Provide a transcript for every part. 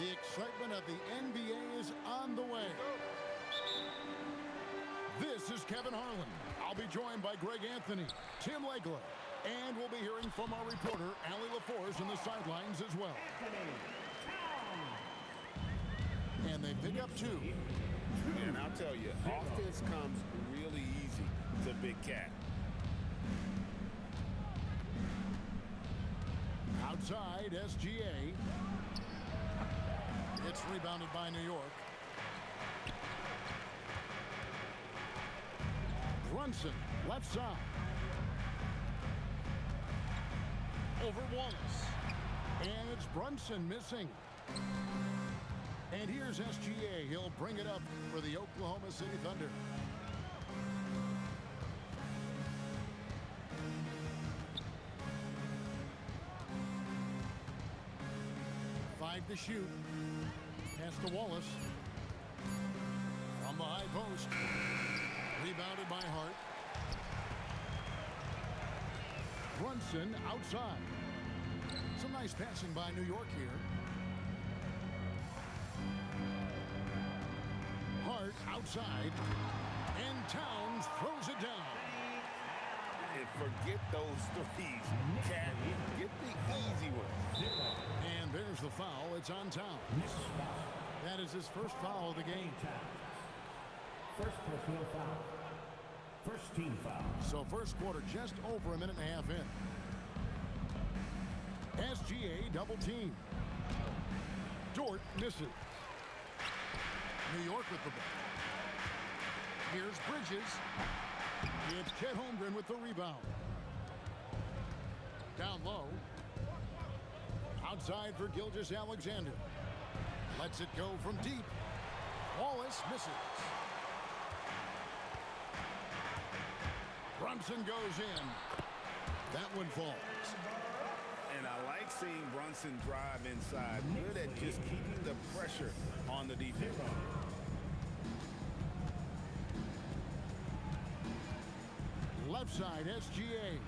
The excitement of the NBA is on the way. This is Kevin Harlan. I'll be joined by Greg Anthony, Tim Legler, and we'll be hearing from our reporter, Allie LaForce, in the sidelines as well. And they pick up 2. And I'll tell you, offense comes really easy to Big Cat. Outside, SGA. It's rebounded by New York. Brunson, left side. Over Wallace. And it's Brunson missing. And here's SGA. He'll bring it up for the Oklahoma City Thunder. Five to shoot. Pass to Wallace. From the high post. Rebounded by Hart. Brunson outside. Some nice passing by New York here. Hart outside. And Towns throws it down. And forget those threes. Cat, get the easy one. And there's the foul. It's on Towns. That is his first foul of the game. First personal foul. First team foul. So first quarter just over a minute and a half in. SGA double team. Dort misses. New York with the ball. Here's Bridges. It's Chet Holmgren with the rebound. Down low. Outside for Gilgeous-Alexander. Lets it go from deep. Wallace misses. Brunson goes in. That one falls. And I like seeing Brunson drive inside. Good at just keeping the pressure on the defense. Left side, SGA.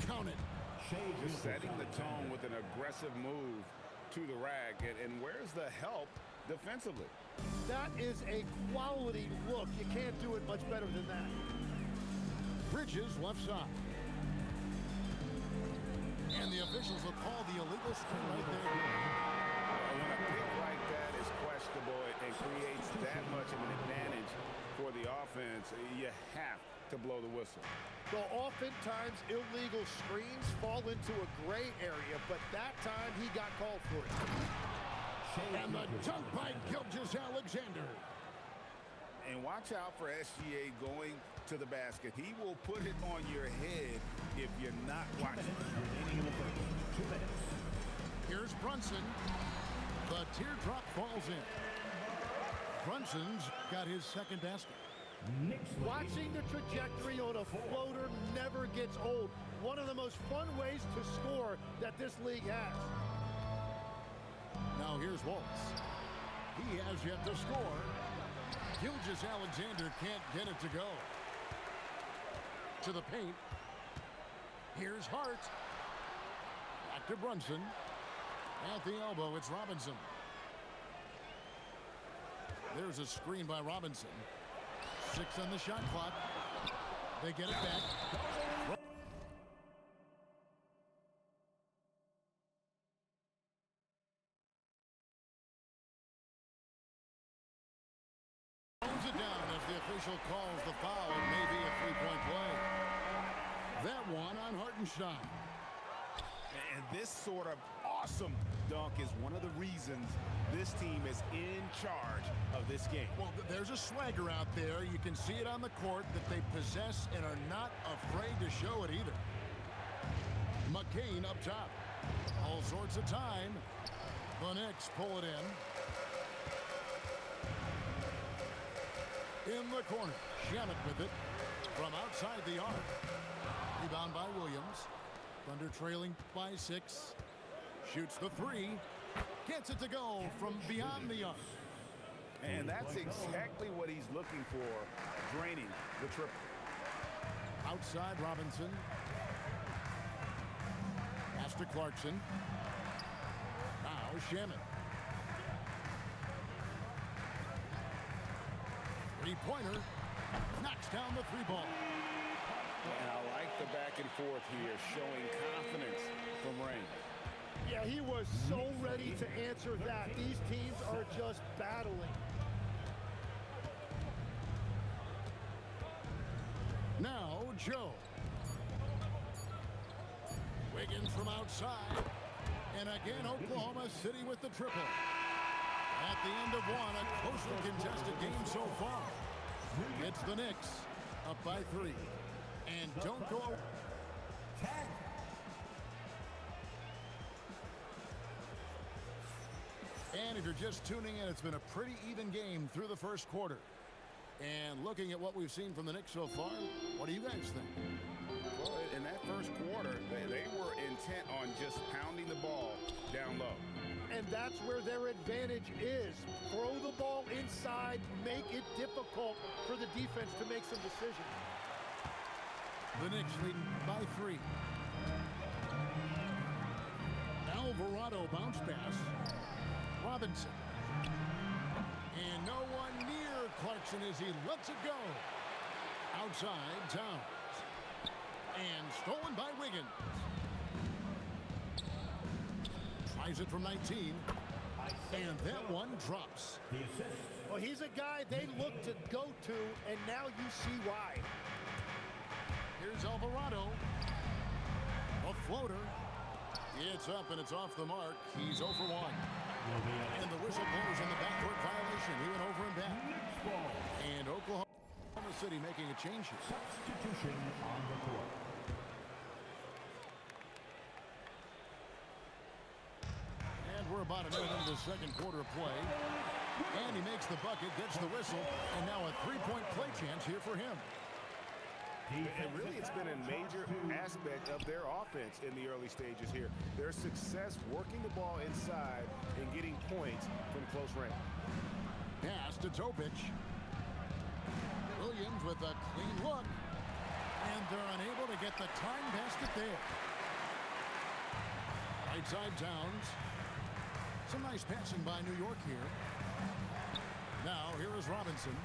Count it. Just setting the tone with an aggressive move to the rack. And where's the help defensively? That is a quality look. You can't do it much better than that. Bridges left side. And the officials will call the illegal screen right there. When a pick like that is questionable and creates that much of an advantage for the offense, you have to blow the whistle. Well, oftentimes illegal screens fall into a gray area, but that time he got called for it. And the dunk by Gilgeous-Alexander. And watch out for SGA going to the basket. He will put it on your head if you're not watching. Remaining in the first. 2 minutes. Here's Brunson. The teardrop falls in. Brunson's got his second basket. Watching the trajectory on a floater never gets old. One of the most fun ways to score that this league has. Now here's Wallace. He has yet to score. Gilgeous-Alexander can't get it to go. To the paint. Here's Hart. Back to Brunson. At the elbow, it's Robinson. There's a screen by Robinson. 6 on the shot clock. They get it back. It down as the official calls the foul. It may be a three-point play. That one on Hartenstein. And this sort of awesome dunk is one of the reasons this team is in charge of this game. Well, there's a swagger out there. You can see it on the court that they possess and are not afraid to show it either. McCain up top. All sorts of time. The Knicks pull it in. In the corner. Shamet with it from outside the arc. Rebound by Williams. Thunder trailing by 6. Shoots the 3. Gets it to go from beyond the arc. And that's exactly what he's looking for, draining the triple. Outside Robinson. Pass to Clarkson. Now Shamet. Three-pointer. Knocks down the three ball. And I like the back and forth here, showing confidence from Rain. Yeah, he was so ready to answer that. These teams are just battling. Now, Joe. Wiggins from outside. And again, Oklahoma City with the triple. At the end of one, a closely contested game so far. It's the Knicks up by 3. And don't go. And if you're just tuning in, it's been a pretty even game through the first quarter. And looking at what we've seen from the Knicks so far, what do you guys think? Well, in that first quarter, they were intent on just pounding the ball down low. And that's where their advantage is. Throw the ball inside, make it difficult for the defense to make some decisions. The Knicks leading by 3. Alvarado bounce pass. Robinson. And no one near Clarkson as he lets it go. Outside, Towns. And stolen by Wiggins. Tries it from 19. And that one drops. Well, he's a guy they look to go to, and now you see why. Here's Alvarado. A floater. It's up and it's off the mark. He's 0 for 1. And the whistle blows on the backcourt violation. He went over and back. And Oklahoma City making a change here. Substitution on the court. And we're about a minute into the second quarter of play. And he makes the bucket, gets the whistle, and now a three-point play chance here for him. And really, it's been a major aspect of their offense in the early stages here. Their success working the ball inside and getting points from close range. Pass to Topic. Williams with a clean look. And they're unable to get the time basket there. Right side Towns. Some nice passing by New York here. Now, here is Robinson.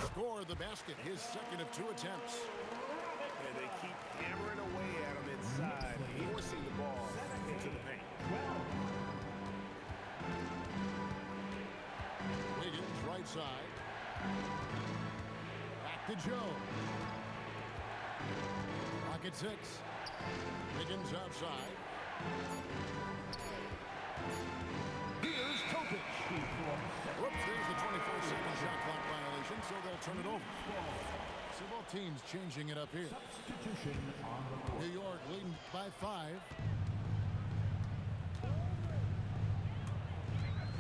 Score the basket, his second of 2 attempts. And they keep hammering away at him inside, forcing the ball into the paint. Wiggins, right side. Back to Joe. Rocket 6. Wiggins outside. Here's Topic. Whoops, there's the 24-second shot clock violation, so they'll turn it over. So both teams changing it up here. Substitution on the court. New York leading by 5.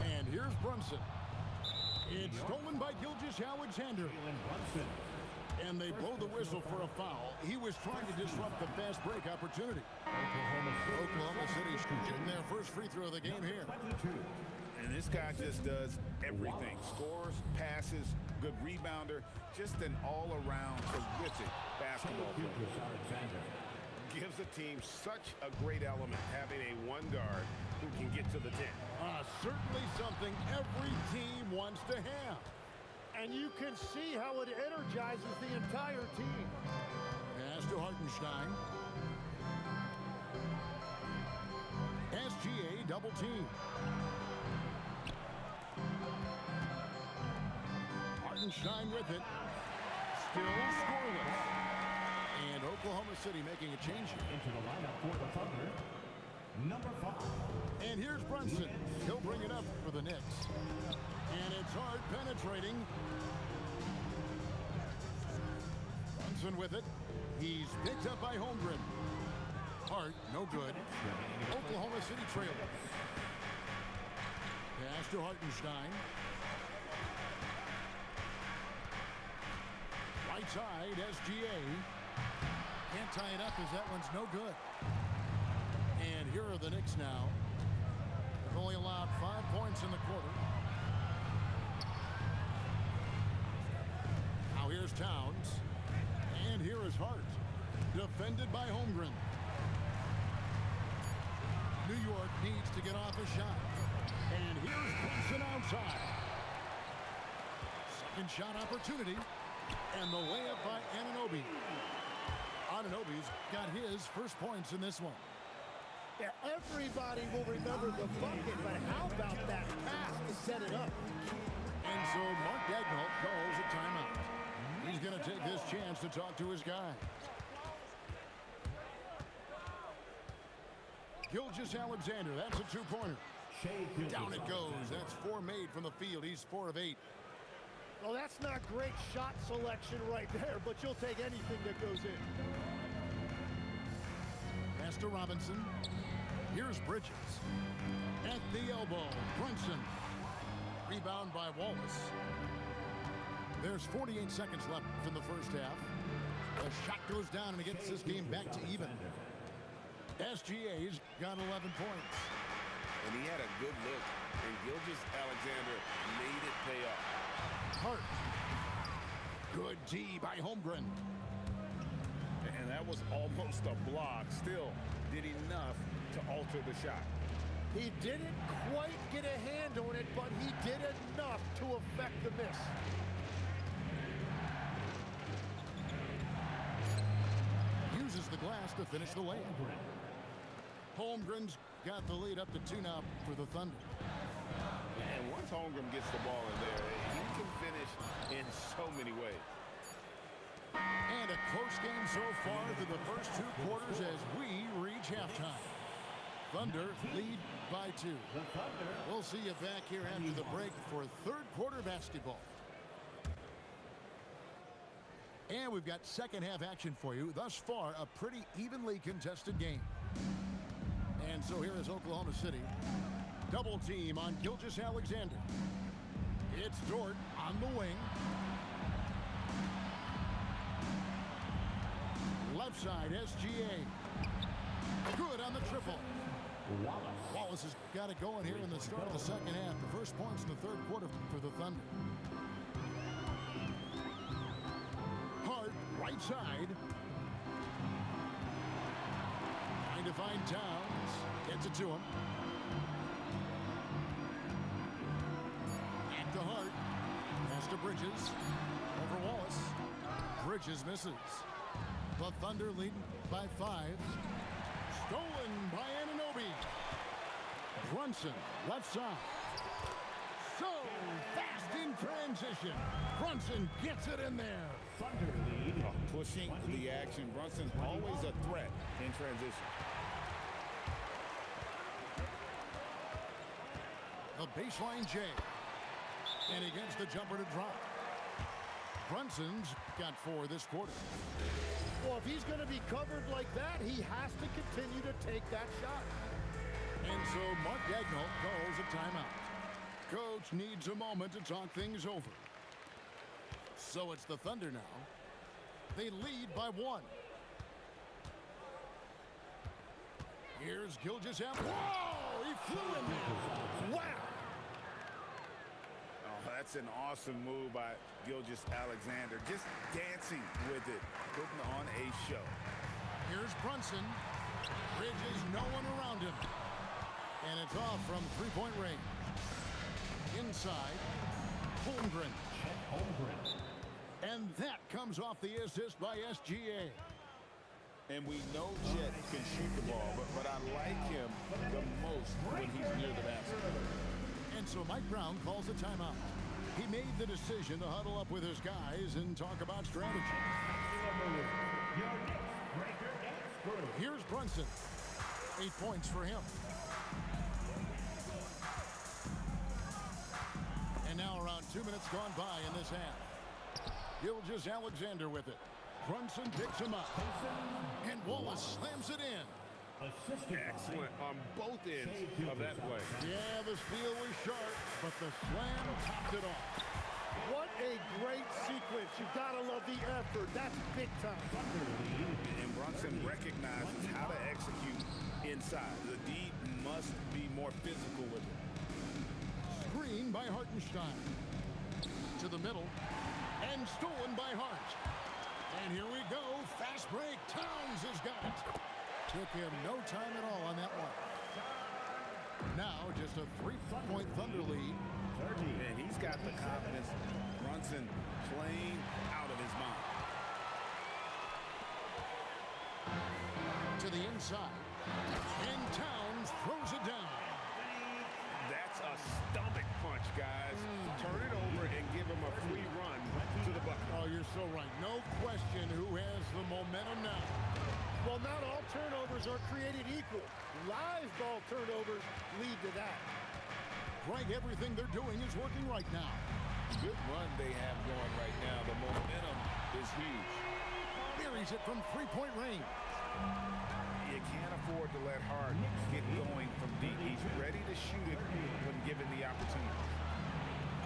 And here's Brunson. It's stolen by Gilgeous-Alexander. And they blow the whistle for a foul. He was trying to disrupt the fast break opportunity. Oklahoma City getting their first free throw of the game here. And this guy just does everything. Scores, passes, good rebounder. Just an all-around terrific basketball player. Gives the team such a great element having a one guard who can get to the 10. Certainly something every team wants to have. And you can see how it energizes the entire team. Pass to Hartenstein. SGA double team. Hartenstein with it. Still scoreless. And Oklahoma City making a change here. Into the lineup for the Thunder, number 5. And here's Brunson. He'll bring it up for the Knicks. And it's hard penetrating. Brunson with it. He's picked up by Holmgren. Hart, no good. Oklahoma City trailing. Pass to Hartenstein. Right side, SGA. Can't tie it up as that one's no good. And here are the Knicks now. They've only allowed 5 points in the quarter. Now here's Towns. And here is Hart. Defended by Holmgren. New York needs to get off a shot. And here's Brunson outside. Second shot opportunity. And the layup by Anunoby. Anunoby's got his first points in this one. Yeah, everybody will remember the bucket, but how about that pass to set it up? And so Mark Daigneault calls a timeout. He's going to take this chance to talk to his guy. Gilgeous-Alexander, that's a two-pointer. Down it goes. That's 4 made from the field. He's 4 of 8. Well, that's not great shot selection right there, but you'll take anything that goes in. Pass to Robinson. Here's Bridges. At the elbow, Brunson. Rebound by Wallace. There's 48 seconds left in the first half. The shot goes down and it gets this game back to even. SGA's got 11 points. And he had a good look, and Gilgeous-Alexander made it pay off. Hart. Good D by Holmgren. And that was almost a block. Still did enough to alter the shot. He didn't quite get a hand on it, but he did enough to affect the miss. Uses the glass to finish the layup. Holmgren's got the lead up to 2 now for the Thunder. And once Holmgren gets the ball in there, he can finish in so many ways. And a close game so far through the first 2 quarters as we reach halftime. Thunder lead by 2. We'll see you back here after the break for third quarter basketball. And we've got second half action for you. Thus far, a pretty evenly contested game. And so here is Oklahoma City. Double team on Gilgeous-Alexander. It's Dort on the wing. Left side, SGA. Good on the triple. Wallace has got it going here in the start of the second half. The first points in the third quarter for the Thunder. Hart, right side. Trying to find Towns. Gets it to him. Back to Hart. Pass to Bridges. Over Wallace. Bridges misses. The Thunder lead by 5. Stolen by Anunoby. Brunson, left side. So fast in transition. Brunson gets it in there. Thunder lead. Pushing the action. Brunson's always a threat in transition. The baseline J. And he gets the jumper to drop. Brunson's got 4 this quarter. Well, if he's going to be covered like that, he has to continue to take that shot. And so Mark Daigneault calls a timeout. Coach needs a moment to talk things over. So it's the Thunder now. They lead by 1. Here's Gilgeous-Alexander. Whoa! He flew in there. Wow! Oh, that's an awesome move by Gilgeous-Alexander. Just dancing with it, putting on a show. Here's Brunson. Bridges, no one around him. And it's off from 3-point range. Inside, Holmgren. And that comes off the assist by SGA. And we know Chet can shoot the ball, but I like him the most when he's near the basket. And so Mike Brown calls a timeout. He made the decision to huddle up with his guys and talk about strategy. Here's Brunson. 8 points for him. And now around 2 minutes gone by in this half. Gilgeous-Alexander with it. Brunson picks him up. And Wallace slams it in. Excellent on both ends of that play. Yeah, the steal was sharp, but the slam topped it off. What a great sequence. You've got to love the effort. That's big time. And Brunson recognizes how to execute inside. The D must be more physical with it. Screen by Hartenstein. To the middle. And stolen by Hart. And here we go. Fast break. Towns has got it. Took him no time at all on that one. Now just a 3-point Thunder lead. 30. And he's got the confidence. Brunson playing out of his mind. To the inside. And Towns throws it down. That's a stomach punch, guys. Turn it over and give him a free run to the bucket. Oh, you're so right. No question who has the momentum now. Well, not all turnovers are created equal. Live ball turnovers lead to that. Greg, everything they're doing is working right now. Good run they have going right now. The momentum is huge. Buries it from three-point range. You can't afford to let Hart get going from deep. He's ready to shoot it when given the opportunity.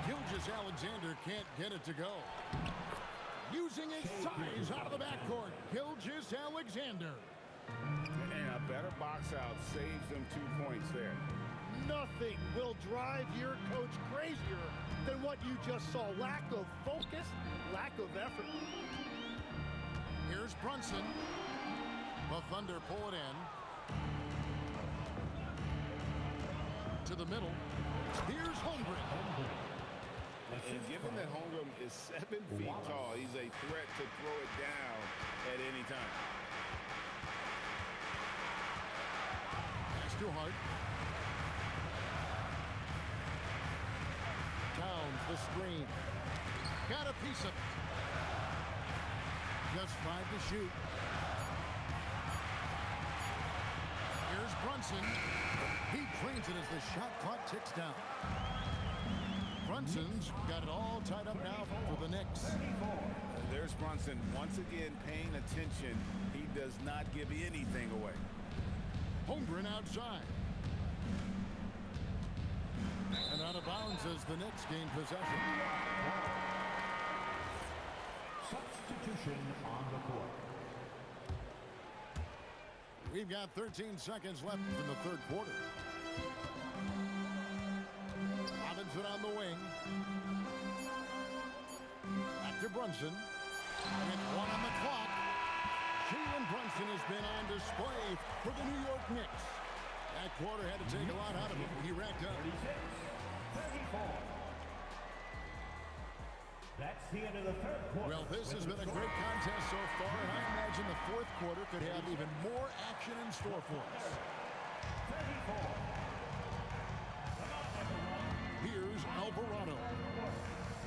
Gilgeous-Alexander can't get it to go. Using his size out of the backcourt. Gilgeous-Alexander. And a better box out saves them 2 points there. Nothing will drive your coach crazier than what you just saw. Lack of focus, lack of effort. Here's Brunson. The Thunder pull it in. To the middle. Here's Holmgren. And given that Holmgren is 7 feet tall, he's a threat to throw it down at any time. Pass to Hart. Towns the screen. Got a piece of it. Just 5 to shoot. Here's Brunson. He drains it as the shot clock ticks down. Brunson's got it all tied up now for the Knicks. There's Brunson once again paying attention. He does not give anything away. Holmgren outside. And out of bounds as the Knicks gain possession. Substitution on the court. We've got 13 seconds left in the third quarter. Robinson on the wing. Back to Brunson. With 1 on the clock. Jalen Brunson has been on display for the New York Knicks. That quarter had to take a lot out of him. He racked up. 34. That's the end of the third quarter. Well, this has been a great contest so far, and I imagine the fourth quarter could have even more action in store for us. 34. Here's Alvarado.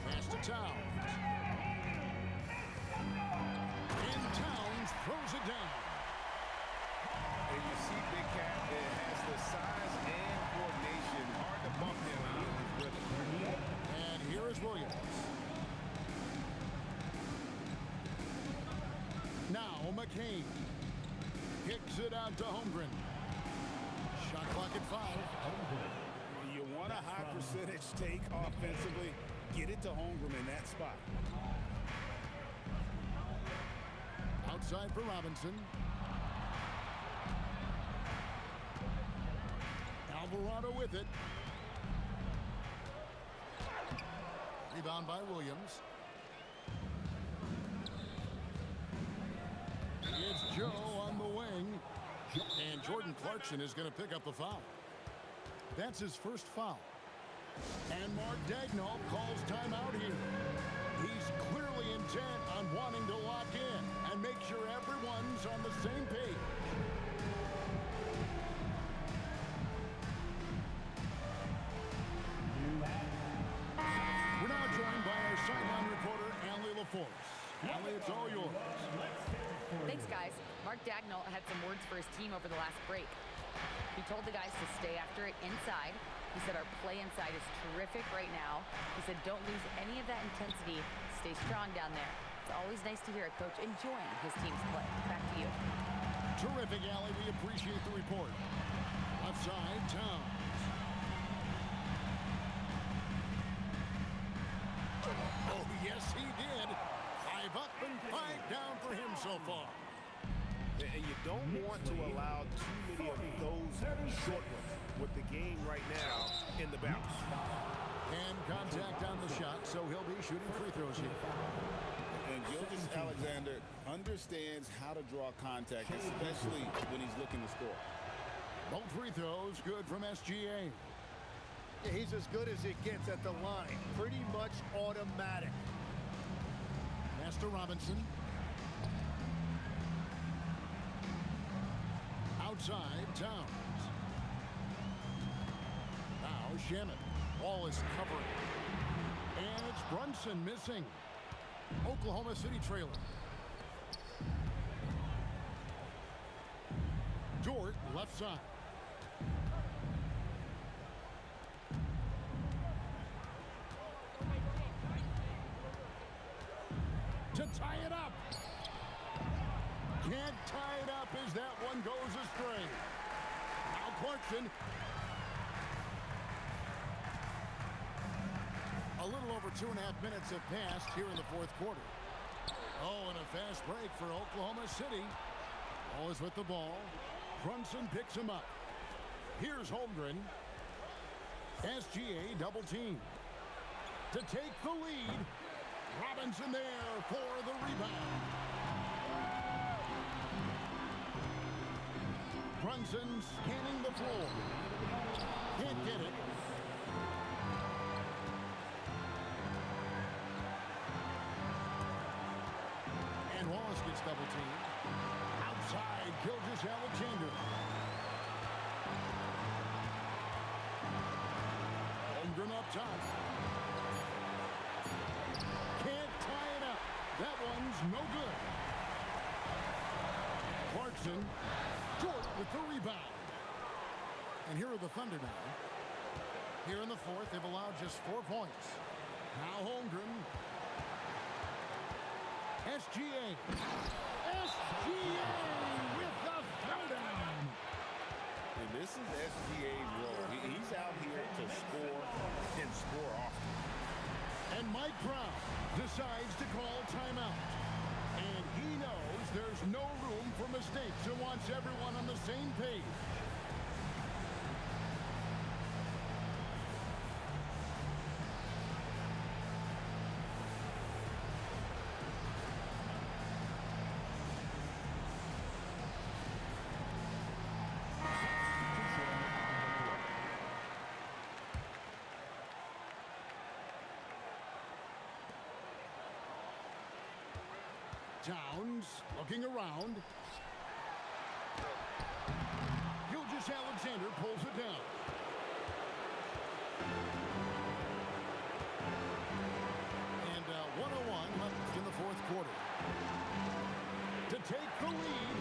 Pass to Towns. And Towns throws it down. And you see Big Cat has the size and coordination. Hard to bump him out of his rhythm. And here is Williams. Now McCain kicks it out to Holmgren. Shot clock at 5. You want a high percentage take offensively, get it to Holmgren in that spot. Outside for Robinson. Alvarado with it. Rebound by Williams. It's Joe on the wing. And Jordan Clarkson is going to pick up the foul. That's his first foul. And Mark Daigneault calls timeout here. He's clearly intent on wanting to lock in and make sure everyone's on the same page. We're now joined by our sideline reporter, Allie LaForce. Allie, it's all yours. Thanks, guys. Mark Daigneault had some words for his team over the last break. He told the guys to stay after it inside. He said our play inside is terrific right now. He said don't lose any of that intensity. Stay strong down there. It's always nice to hear a coach enjoying his team's play. Back to you. Terrific, Allie. We appreciate the report. Left side, Towns. Oh, yes, he did. 5 up and 5 down for him so far. And you don't want to allow too many of those short ones with the game right now in the bounce. And contact on the shot, so he'll be shooting free throws here. And Gilgeous-Alexander understands how to draw contact, especially when he's looking to score. Both free throws good from SGA. Yeah, he's as good as it gets at the line. Pretty much automatic. Pass to Robinson. Outside, Towns. Now Shannon. Ball is covered. And it's Brunson missing. Oklahoma City trailer. Dort, left side. To tie it up. Can't tie it up as that one goes astray. Now Clarkson. A little over 2.5 minutes have passed here in the fourth quarter. Oh, and a fast break for Oklahoma City. Always with the ball. Brunson picks him up. Here's Holmgren. SGA double team. To take the lead. Robinson there for the rebound. Brunson scanning the floor. Can't get it. And Wallace gets double teamed. Outside, Gilgeous-Alexander. Holmgren up top. Can't tie it up. That one's no good. Clarkson. Dort with the rebound. And here are the Thunder now. Here in the fourth, they've allowed just 4 points. Now Holmgren. SGA. SGA with the throwdown. And this is SGA's role. He's out here to score and score often. And Mike Brown decides to call timeout. And he knows there's no room for mistakes and wants everyone on the same page. Towns looking around. Gilgeous-Alexander pulls it down. And 1:01 left in the fourth quarter. To take the lead,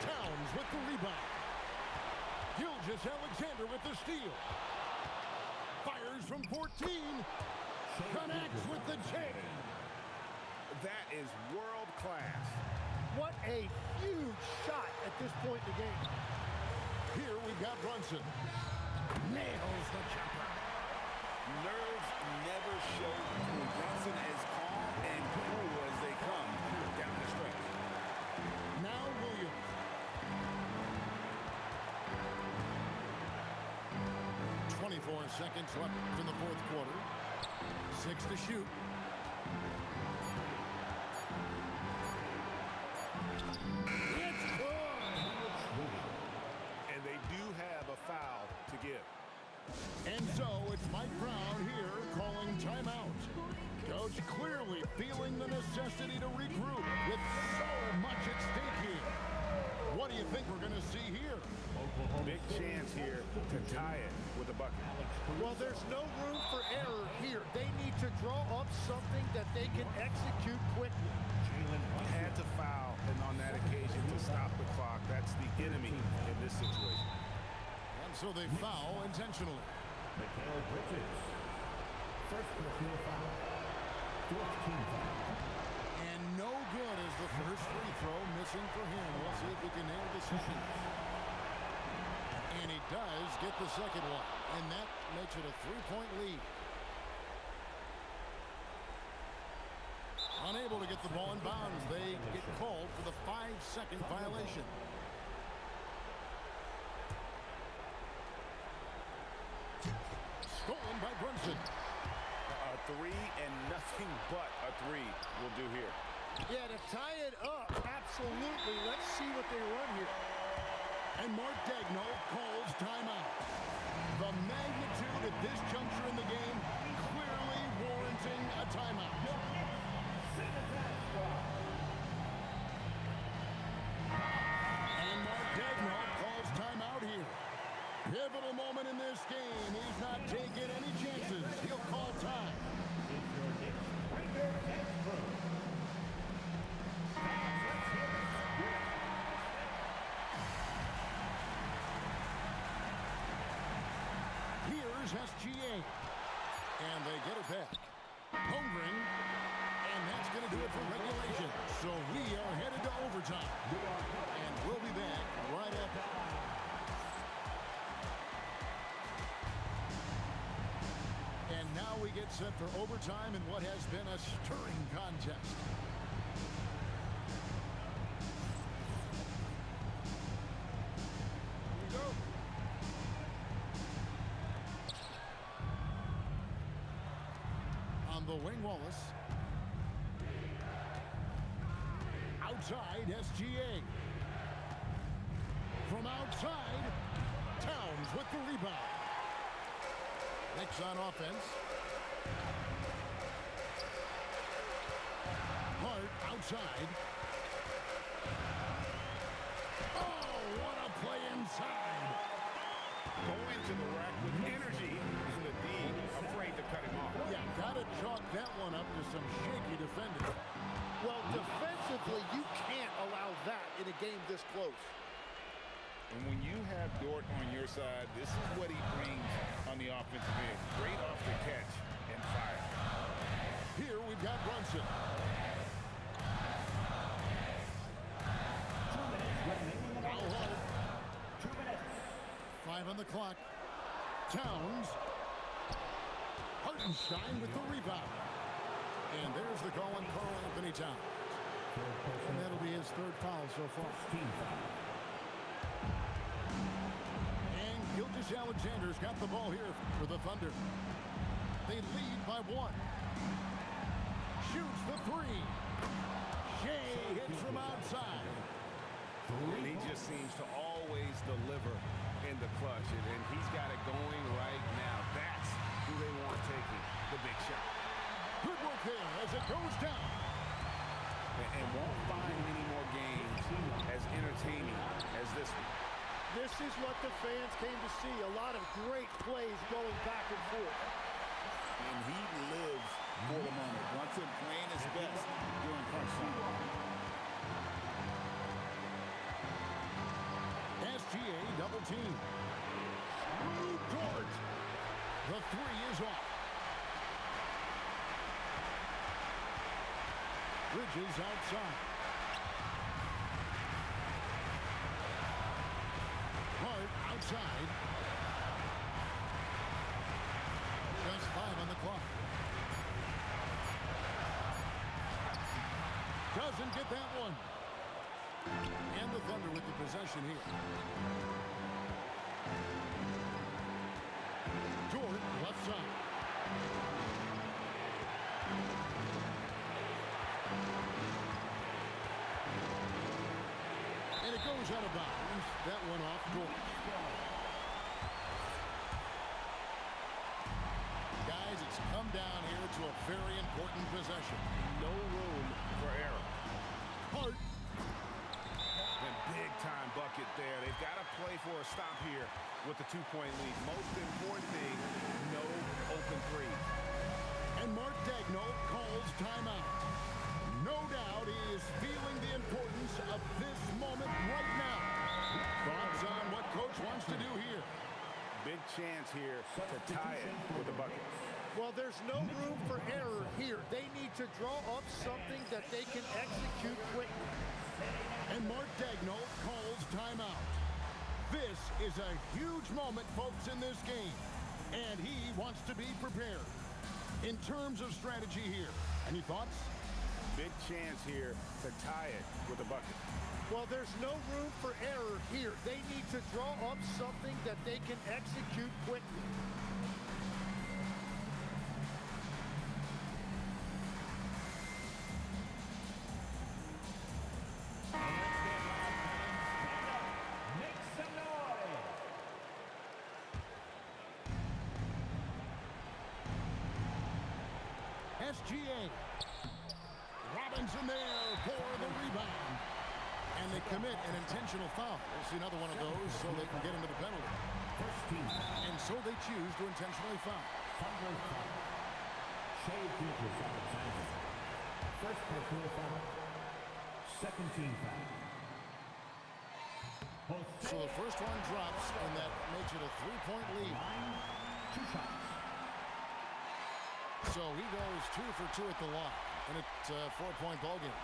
Towns with the rebound. Gilgeous-Alexander with the steal. Fires from 14. Connects with the J. That is world class. What a huge shot at this point in the game. Here we've got Brunson. Nails the jumper. Nerves never show through. Brunson is calm and cool as they come down the stretch. Now Williams. .24 seconds left in the fourth quarter. 6 to shoot. It's good. And they do have a foul to give. And so it's Mike Brown here calling timeout. Coach clearly feeling the necessity to regroup with so much at stake here. What do you think we're going to see here? Big chance here to tie it with a bucket. Well, there's no room for error here. They need to draw up something that they can execute quickly. Had to foul, and on that occasion to stop the clock. That's the enemy in this situation. And so they foul intentionally. Mikal Bridges. First personal foul. 14th foul. And no good as the first free throw missing for him. We'll see if he can nail the second. And he does get the second one. And that makes it a 3-point lead. Unable to get the ball in bounds. They get called for the 5-second violation. Stolen by Brunson. A three and nothing but a three will do here. Yeah, to tie it up, absolutely. Let's see what they run here. And Mark Daigneault calls timeout. The magnitude at this juncture in the game clearly warranting a timeout. And Mark Daigneault calls timeout here. Pivotal moment in this game. He's not taking any chances. He'll call time. Here's SGA. And they get it back. Holmgren. And that's going to do it for regulation. So we are headed to overtime. And we'll be back right after. And now we get set for overtime in what has been a stirring contest. Here we go. On the wing, Wallace. Outside, SGA. From outside, Towns with the rebound. Knicks on offense. Hart outside. Oh, what a play inside. Going to the rack with energy, and the D afraid to cut him off. Yeah, gotta chalk that one up to some shaky defending. Well, defensively, you can't allow that in a game this close. And when you have Dort on your side, this is what he brings on the offensive end. Great off the catch and fire. Here we've got Brunson. Now Hart. 2 minutes. 5 on the clock. Towns. Hartenstein with the rebound. And there's the call on Karl Anthony Towns. And that'll be his third foul so far. Team foul. And Gilgeous-Alexander's got the ball here for the Thunder. They lead by 1. Shoots the 3. Shea hits from outside. And he just seems to always deliver in the clutch. And he's got it going right now. That's who they want taking the big shot. Good work there as it goes down. And won't find many more games as entertaining as this one. This is what the fans came to see. A lot of great plays going back and forth. And he lives for the moment. Brunson playing his best during crunch time. SGA double team. Lou Dort. The 3 is off. Bridges outside. Hart outside. Just 5 on the clock. Doesn't get that one. And the Thunder with the possession here. Dort left side. And it goes out of bounds. That one off Dort. Guys, it's come down here to a very important possession. No room for error. Hart. And big-time bucket there. They've got to play for a stop here with the 2-point lead. Most important thing, no open three. And Mark Daigneault calls timeout. No doubt he is feeling the importance of this moment right now. Thoughts on what Coach wants to do here? Big chance here to tie it with a bucket. Well, there's no room for error here. They need to draw up something that they can execute quickly. And Mark Daigneault calls timeout. This is a huge moment, folks, in this game. And he wants to be prepared. In terms of strategy here, any thoughts? Big chance here to tie it with a bucket. Well, there's no room for error here. They need to draw up something that they can execute quickly. Make some SGA. Robinson there for the rebound. And they commit an intentional foul. We'll see another one of those so they can get into the penalty. First team foul. And so they choose to intentionally foul. Thunder foul. Shea Gilgeous-Alexander. First personal foul. Second team foul. So the first one drops, and that makes it a 3-point lead. Line, 2 shots. So he goes 2 for 2 at the line, and it's a 4-point ball game.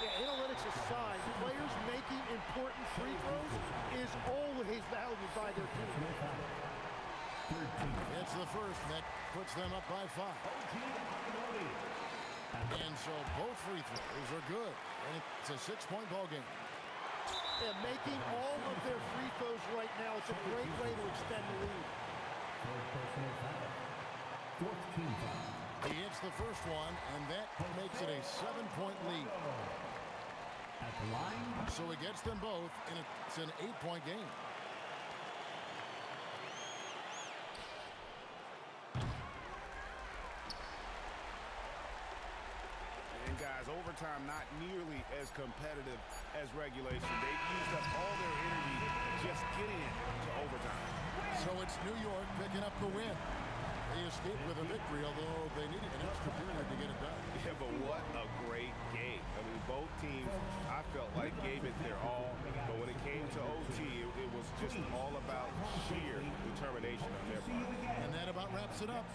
Yeah, analytics aside, players making important free throws is always valued by their team. Personal foul. Third team. It's the first that puts them up by 5. OG Anunoby. And so both free throws are good, and it's a 6-point ball game. And making all of their free throws right now, it's a great way to extend the lead. Third personal foul. Fourth team foul. He hits the first one, and that makes it a 7-point lead. At the line, So he gets them both, and it's an 8-point game. And guys, overtime not nearly as competitive as regulation. They've used up all their energy just getting it to overtime. So it's New York picking up the win. They escaped with a victory, although they needed an extra period to get it done. Yeah, but what a great game. I mean, both teams, I felt like gave it their all. But when it came to OT, it was just all about sheer determination on their part. And that about wraps it up.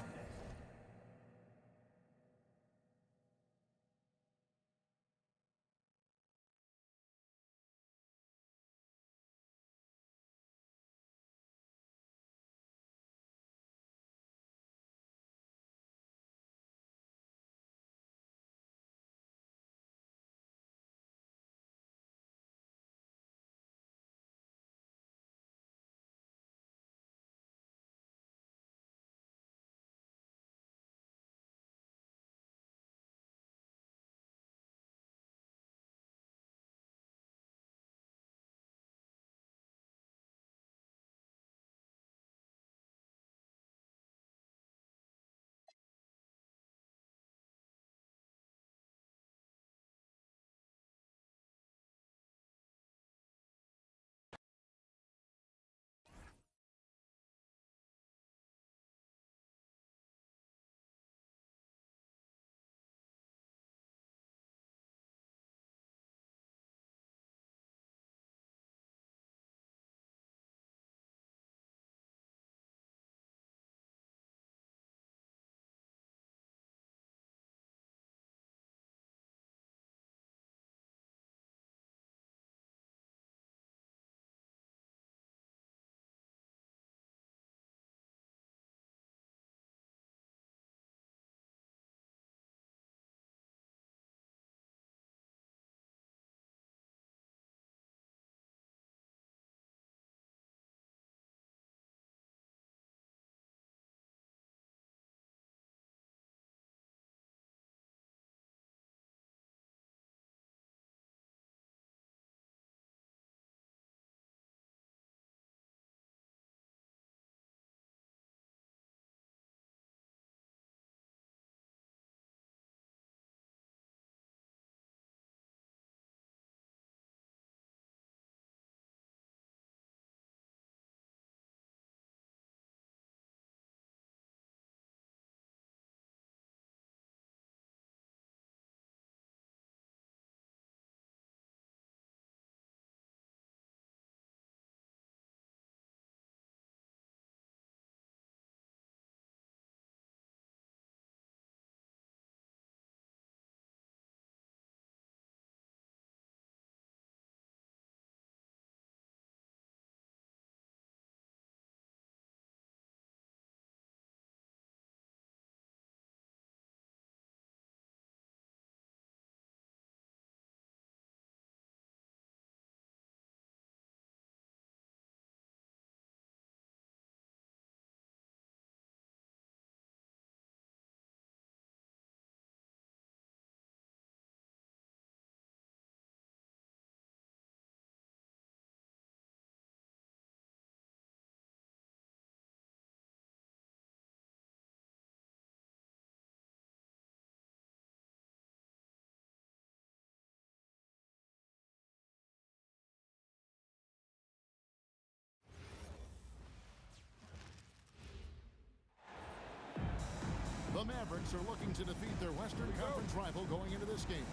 Mavericks are looking to defeat their Western Conference rival going into this game.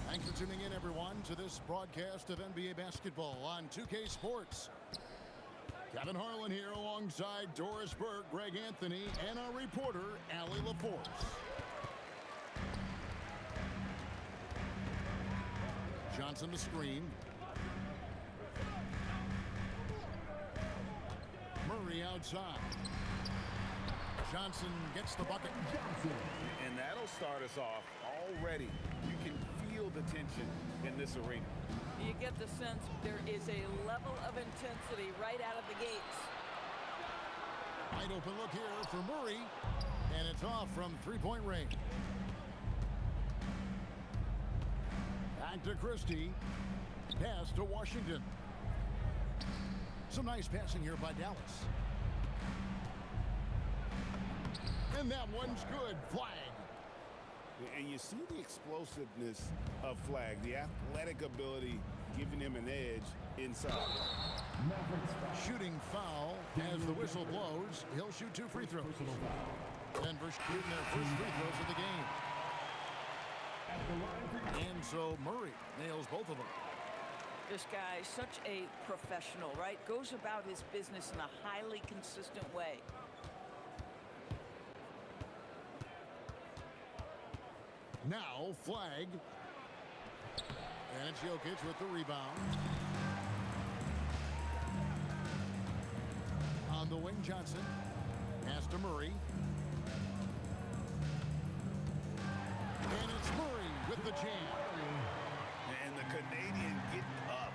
Thanks for tuning in, everyone, to this broadcast of NBA basketball on 2K Sports. Kevin Harlan here alongside Doris Burke, Greg Anthony, and our reporter, Allie LaForce. Johnson the screen. Murray outside. Johnson gets the bucket. And that'll start us off already. You can feel the tension in this arena. You get the sense there is a level of intensity right out of the gates. Wide open look here for Murray. And it's off from three-point range. Back to Christie. Pass to Washington. Some nice passing here by Dallas. And that one's good. Flag. And you see the explosiveness of Flag, the athletic ability giving him an edge inside. Shooting foul as the whistle blows. He'll shoot 2 free throws. Denver shooting their first free throws of the game. And so Murray nails both of them. This guy, such a professional, right? Goes about his business in a highly consistent way. Now Flag. And it's Jokic with the rebound. On the wing, Johnson. Pass to Murray. And it's Murray with the jam. And the Canadian getting up.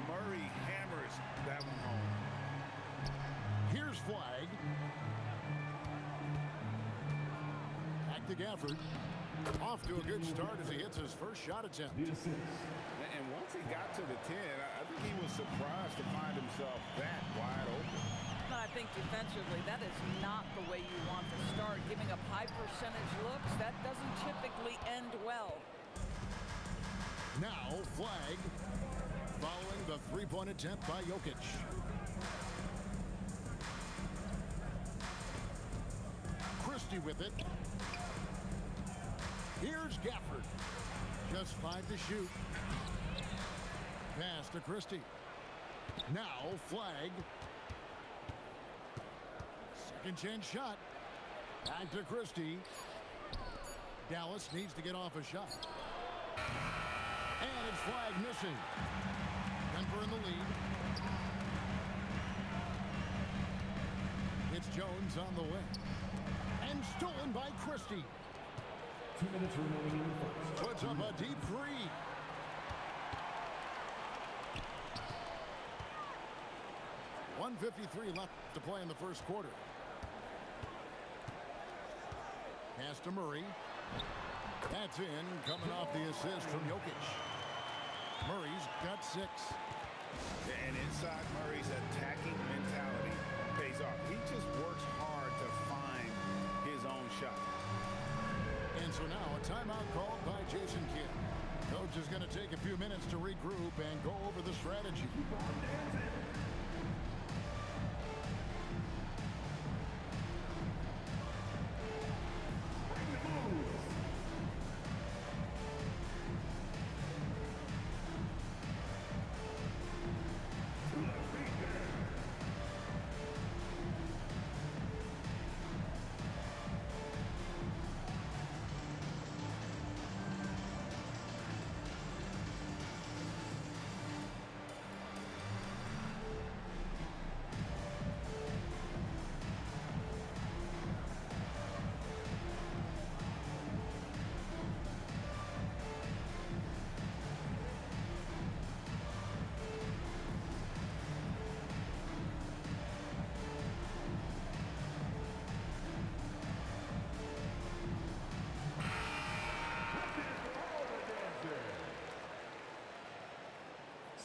Murray hammers that one home. Here's Flag. Back to Gafford. Off to a good start as he hits his first shot attempt. And once he got to the 10, I think he was surprised to find himself that wide open. I think defensively, that is not the way you want to start. Giving up high percentage looks, that doesn't typically end well. Now Flag. Following the three-point attempt by Jokic. Christie with it. Here's Gafford. Just 5 to shoot. Pass to Christie. Now Flag. Second chance shot. Back to Christie. Dallas needs to get off a shot. And it's Flag missing. Denver in the lead. It's Jones on the wing. And stolen by Christie. 2 minutes remaining in the first. Puts up a deep three. .153 left to play in the first quarter. Pass to Murray. That's in, coming off the assist from Jokic. Murray's got 6. And inside Murray's attacking mentality pays off. He just works hard to find his own shot. And so now a timeout called by Jason Kidd. Coach is going to take a few minutes to regroup and go over the strategy.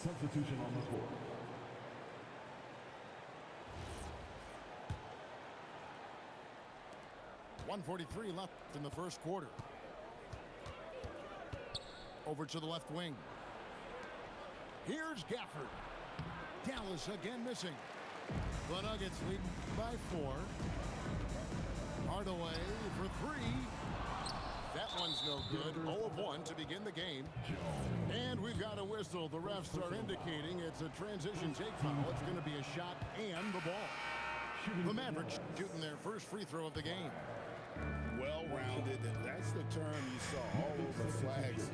Substitution on the court. .143 left in the first quarter. Over to the left wing. Here's Gafford. Dallas again missing. The Nuggets lead by 4. Hardaway for three. That one's no good. 0 of 1 to begin the game. And we've got a whistle. The refs are indicating it's a transition take foul. It's going to be a shot and the ball. The Mavericks shooting their first free throw of the game. Well-rounded, and that's the term you saw all over Flag's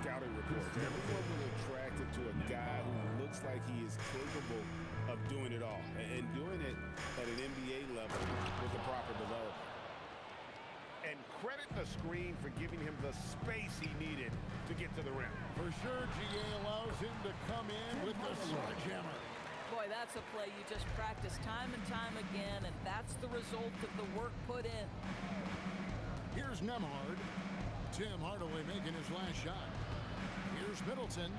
scouting reports. Everyone was attracted to a guy who looks like he is capable of doing it all and doing it at an NBA level with the proper development. And credit the screen for giving him the space he needed to get to the rim. For sure, GA allows him to come in with the sledgehammer. Boy, that's a play you just practice time and time again, and that's the result of the work put in. Here's Nembhard. Tim Hardaway making his last shot. Here's Middleton.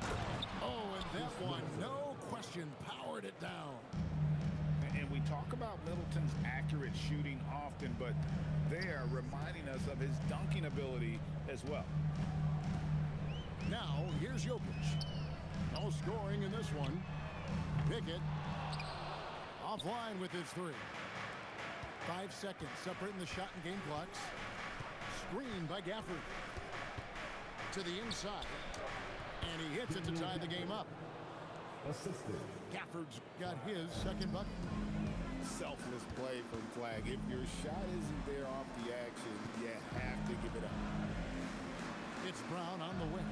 Oh, and that one, no question, powered it down. And we talk about Middleton's accurate shooting often, but they are reminding us of his dunking ability as well. Now, here's Jokic. No scoring in this one. Pickett offline with his three. 5 seconds separating the shot and game clocks. Screen by Gafford. To the inside. And he hits it to tie the game up. Assisted. Gafford's got his second bucket. Selfless play from Flag. If your shot isn't there off the action, you have to give it up. It's Brown on the wing.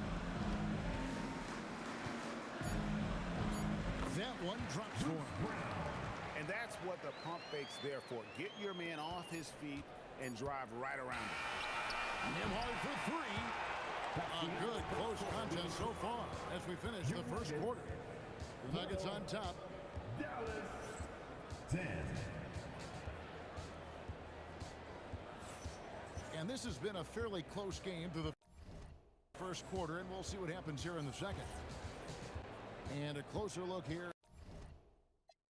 That one drops for him. And that's what the pump fake's there for. Get your man off his feet and drive right around him. Nembhard for three. A good close contest so far as we finish the first quarter. The Nuggets on top. Dallas 10. And this has been a fairly close game through the first quarter, and we'll see what happens here in the second. And a closer look here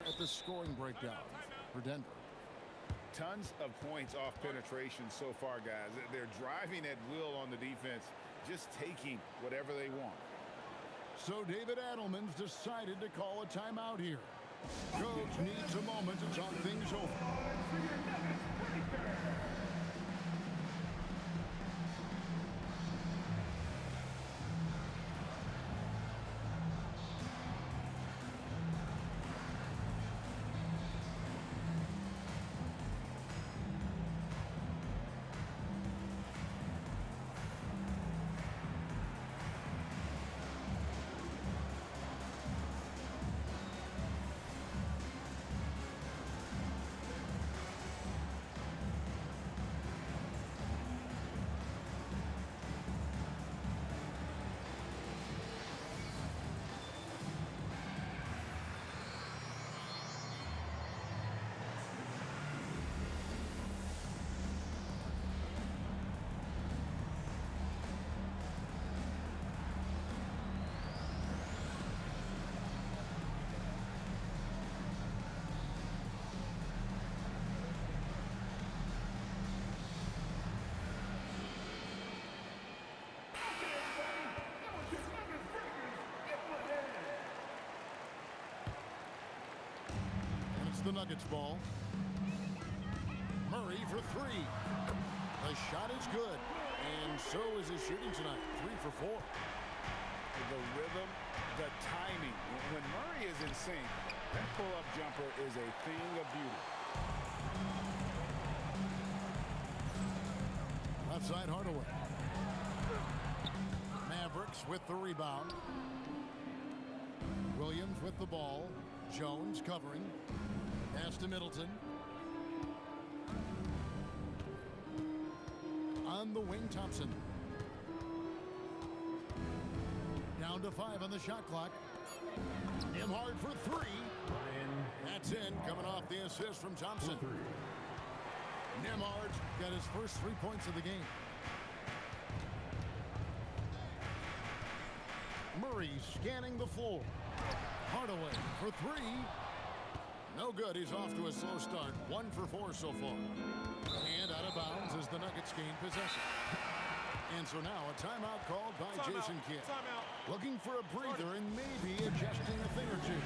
at the scoring breakdown for Denver. Tons of points off penetration so far, guys. They're driving at will on the defense, just taking whatever they want. So David Adelman's decided to call a timeout here. Coach needs a moment to talk things over. The Nuggets ball. Murray for three. The shot is good, and so is his shooting tonight. 3 for 4. The rhythm, the timing. When Murray is in sync, that pull-up jumper is a thing of beauty. Left side Hardaway. Mavericks with the rebound. Williams with the ball. Jones covering. Pass to Middleton. On the wing, Thompson. Down to 5 on the shot clock. Nembhard for 3. That's in, coming off the assist from Thompson. Nembhard's got his first 3 points of the game. Murray scanning the floor. Hardaway for 3. No good. He's off to a slow start. 1 for 4 so far. And out of bounds as the Nuggets gain possession. And so now a timeout called by Jason Kidd. Looking for a breather and maybe adjusting a thing or two.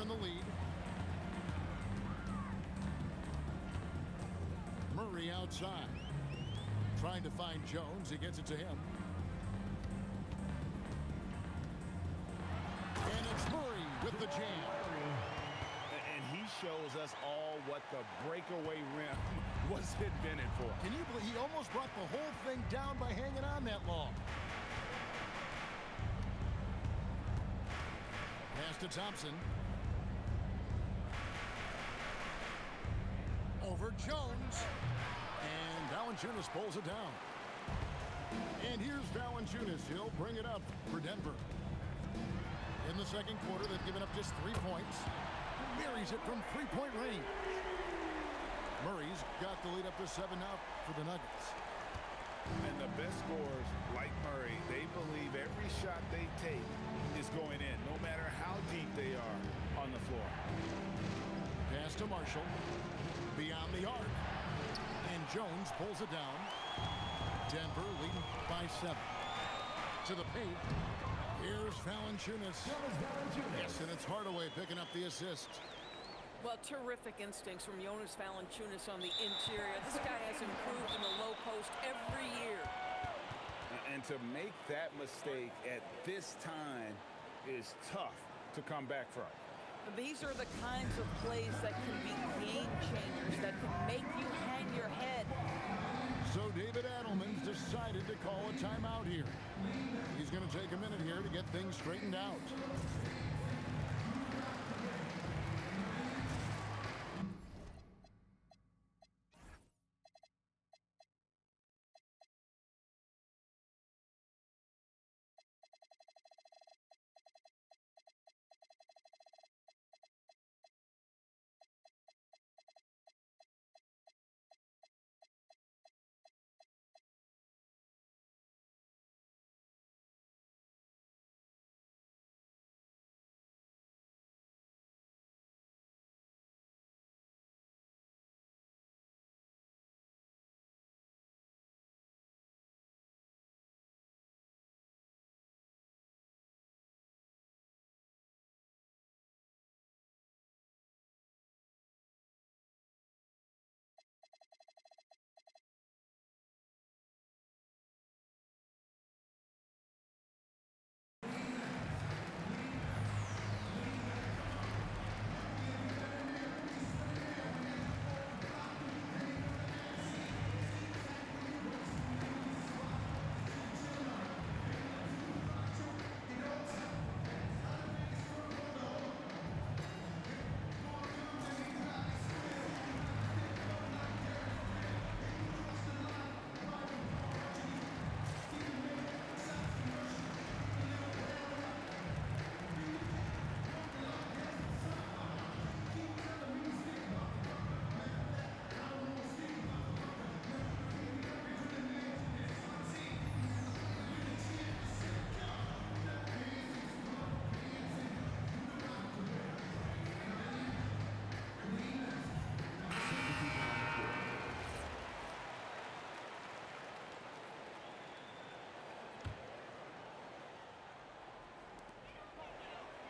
the lead. Murray outside. Trying to find Jones. He gets it to him. And it's Murray with the jam. And he shows us all what the breakaway rim was invented for. Can you believe he almost brought the whole thing down by hanging on that long? Pass to Thompson. Over Jones. And Valanciunas pulls it down. And here's Valanciunas. He'll bring it up for Denver. In the second quarter, they've given up just 3 points. Buries it from three-point range. Murray's got the lead up to 7 now for the Nuggets. And the best scorers, like Murray, they believe every shot they take is going in, no matter how deep they are on the floor. Pass to Marshall. Beyond the arc. And Jones pulls it down. Denver leading by 7. To the paint. Here's Valanciunas. Yes, and it's Hardaway picking up the assist. Well, terrific instincts from Jonas Valanciunas on the interior. This guy has improved in the low post every year. And to make that mistake at this time is tough to come back from. These are the kinds of plays that can be game changers, that can make you hang your head. So David Adelman's decided to call a timeout here. He's going to take a minute here to get things straightened out.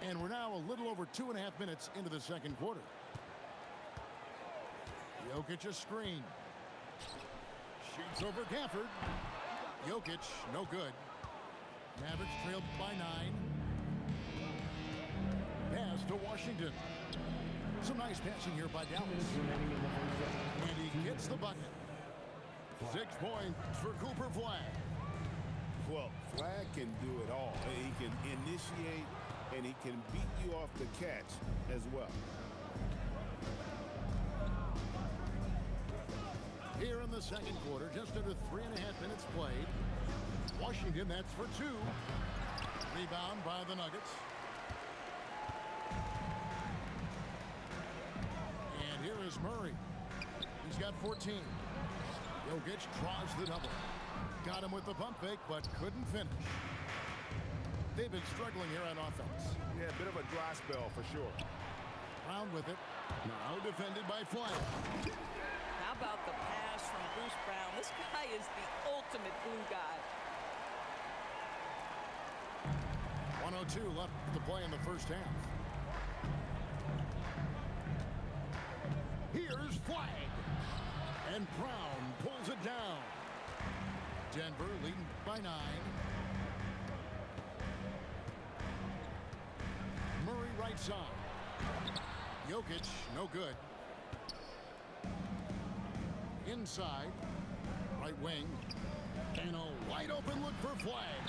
And we're now a little over 2.5 minutes into the second quarter. Jokic a screen. Shoots over Gafford. Jokic, no good. Mavericks trailed by 9. Pass to Washington. Some nice passing here by Dallas. And he gets the bucket. 6 points for Cooper Flag. Well, Flag can do it all. He can initiate, and he can beat you off the catch as well. Here in the second quarter, just under 3.5 minutes played. Washington, that's for 2. Rebound by the Nuggets. And here is Murray. He's got 14. Jokic draws the double. Got him with the pump fake, but couldn't finish. They've been struggling here on offense. Yeah, a bit of a dry spell for sure. Brown with it. Now defended by Flag. How about the pass from Bruce Brown? This guy is the ultimate glue guy. 1:02 left to play in the first half. flag. And Brown pulls it down. Denver leading by 9. Murray right side. Jokic, no good. Inside, right wing. And a wide open look for flag.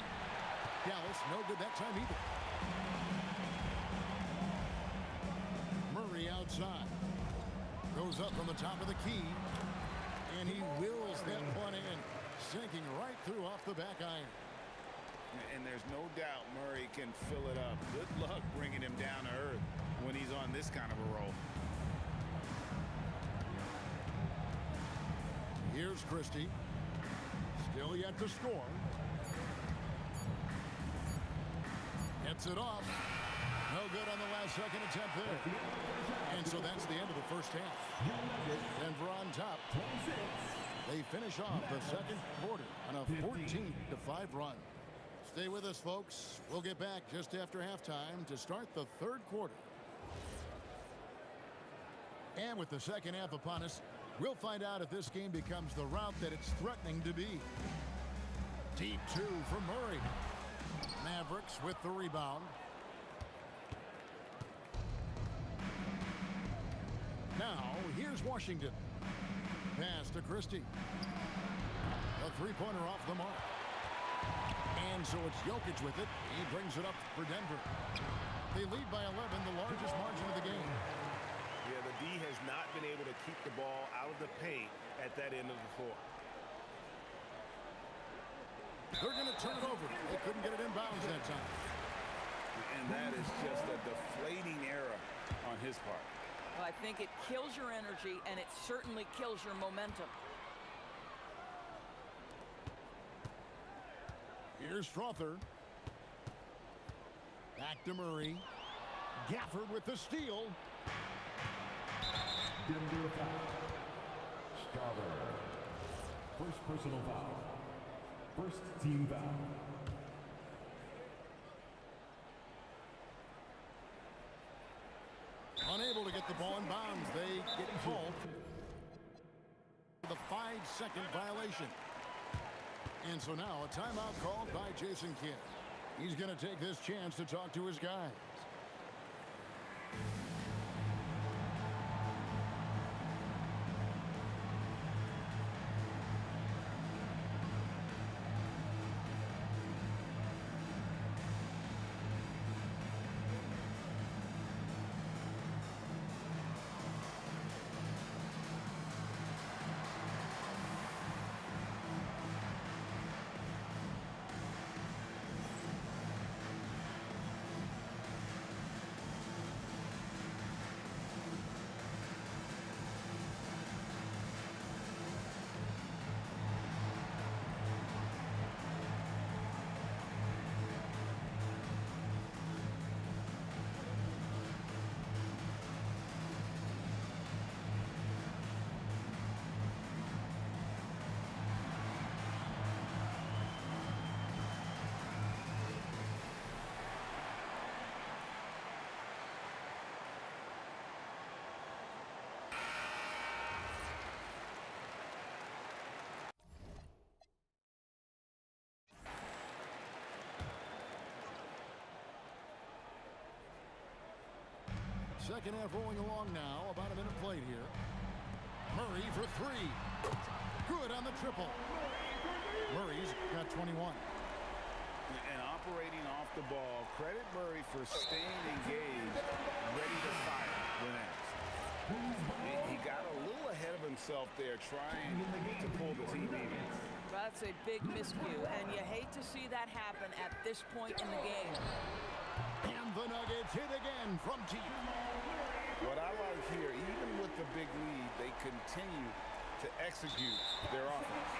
Dallas, no good that time either. Murray outside. Goes up from the top of the key. And he wills that one in. Sinking right through off the back iron. And there's no doubt Murray can fill it up. Good luck bringing him down to earth when he's on this kind of a roll. Here's Christie. Still yet to score. Gets it off. No good on the last second attempt there. And so that's the end of the first half. Denver on top. They finish off the second quarter on a 14-5 run. Stay with us, folks. We'll get back just after halftime to start the third quarter. And with the second half upon us, we'll find out if this game becomes the route that it's threatening to be. Deep 2 from Murray. Mavericks with the rebound. Now, here's Washington. Pass to Christie. A three-pointer off the mark. And so it's Jokic with it. He brings it up for Denver. They lead by 11, the largest margin of the game. Yeah, the D has not been able to keep the ball out of the paint at that end of the floor. They're going to turn it over. They couldn't get it in bounds that time. And that is just a deflating error on his part. Well, I think it kills your energy, and it certainly kills your momentum. Here's Strother. Back to Murray. Gafford with the steal. Denver foul. Starter. First personal foul. First team foul. Unable to get the ball in bounds. They get called. The 5-second violation. And so now a timeout called by Jason Kidd. He's going to take this chance to talk to his guys. Second half rolling along now. About a minute played here. Murray for 3. Good on the triple. Murray's got 21. And operating off the ball, credit Murray for staying engaged, ready to fire when asked. He got a little ahead of himself there trying to pull the team in. That's a big miscue, and you hate to see that happen at this point in the game. And the Nuggets hit again from deep. What I like here, even with the big lead, they continue to execute their offense.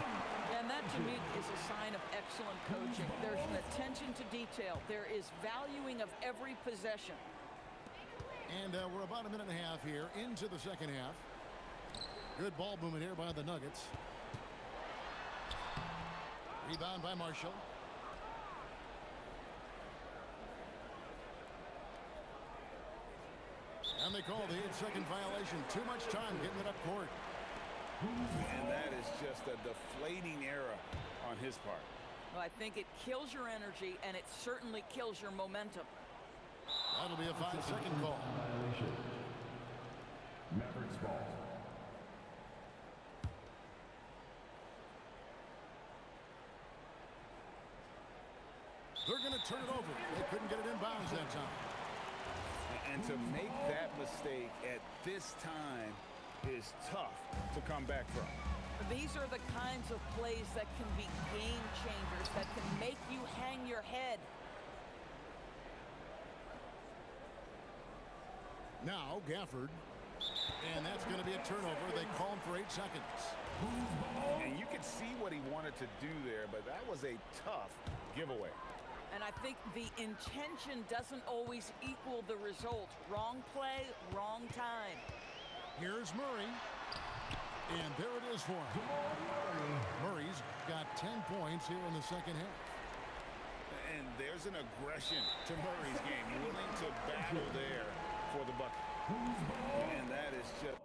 And that, to me, is a sign of excellent coaching. There's an attention to detail. There is valuing of every possession. And we're about a minute and a half here into the second half. Good ball movement here by the Nuggets. Rebound by Marshall. And they call the 8-second violation. Too much time getting it up court. And that is just a deflating error on his part. Well, I think it kills your energy, and it certainly kills your momentum. That'll be a 5-second call. Violation. Mavericks ball. They're going to turn it over. They couldn't get it in bounds that time. And to make that mistake at this time is tough to come back from. These are the kinds of plays that can be game changers, that can make you hang your head. Now, Gafford. And that's going to be a turnover. They call him for 8 seconds. And you can see what he wanted to do there, but that was a tough giveaway. And I think the intention doesn't always equal the result. Wrong play, wrong time. Here's Murray. And there it is for him. Murray's got 10 points here in the second half. And there's an aggression to Murray's game, willing to battle there for the bucket. And that is just